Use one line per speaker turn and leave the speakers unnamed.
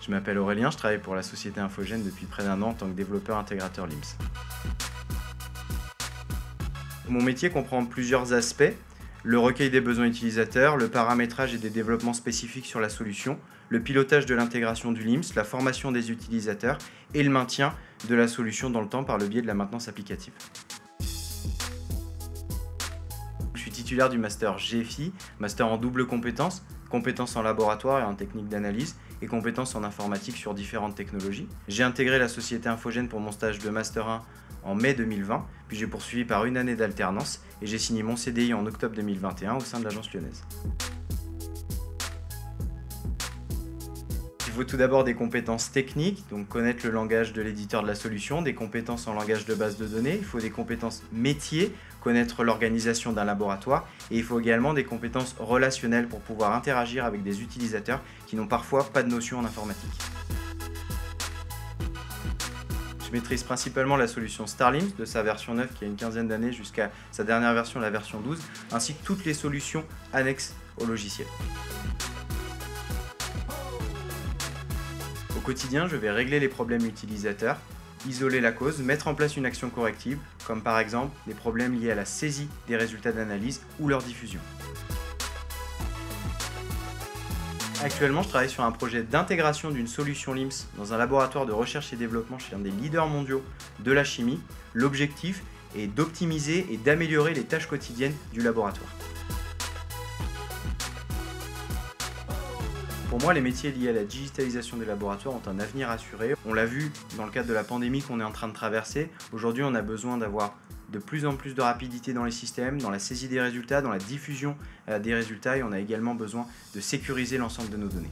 Je m'appelle Aurélien, je travaille pour la société Infogène depuis près d'1 an en tant que développeur intégrateur LIMS. Mon métier comprend plusieurs aspects: le recueil des besoins utilisateurs, le paramétrage et des développements spécifiques sur la solution, le pilotage de l'intégration du LIMS, la formation des utilisateurs et le maintien de la solution dans le temps par le biais de la maintenance applicative. Je suis titulaire du master GFI, master en double compétences, compétences en laboratoire et en technique d'analyse et compétences en informatique sur différentes technologies. J'ai intégré la société Infogène pour mon stage de master 1 en mai 2020, puis j'ai poursuivi par une année d'alternance et j'ai signé mon CDI en octobre 2021 au sein de l'agence lyonnaise. Il faut tout d'abord des compétences techniques, donc connaître le langage de l'éditeur de la solution, des compétences en langage de base de données, il faut des compétences métiers, connaître l'organisation d'un laboratoire, et il faut également des compétences relationnelles pour pouvoir interagir avec des utilisateurs qui n'ont parfois pas de notion en informatique. Je maîtrise principalement la solution StarLIMS, de sa version 9 qui a une quinzaine d'années jusqu'à sa dernière version, la version 12, ainsi que toutes les solutions annexes au logiciel. Au quotidien, je vais régler les problèmes utilisateurs, isoler la cause, mettre en place une action corrective, comme par exemple des problèmes liés à la saisie des résultats d'analyse ou leur diffusion. Actuellement, je travaille sur un projet d'intégration d'une solution LIMS dans un laboratoire de recherche et développement chez un des leaders mondiaux de la chimie. L'objectif est d'optimiser et d'améliorer les tâches quotidiennes du laboratoire. Pour moi, les métiers liés à la digitalisation des laboratoires ont un avenir assuré. On l'a vu dans le cadre de la pandémie qu'on est en train de traverser. Aujourd'hui, on a besoin d'avoir de plus en plus de rapidité dans les systèmes, dans la saisie des résultats, dans la diffusion des résultats, et on a également besoin de sécuriser l'ensemble de nos données.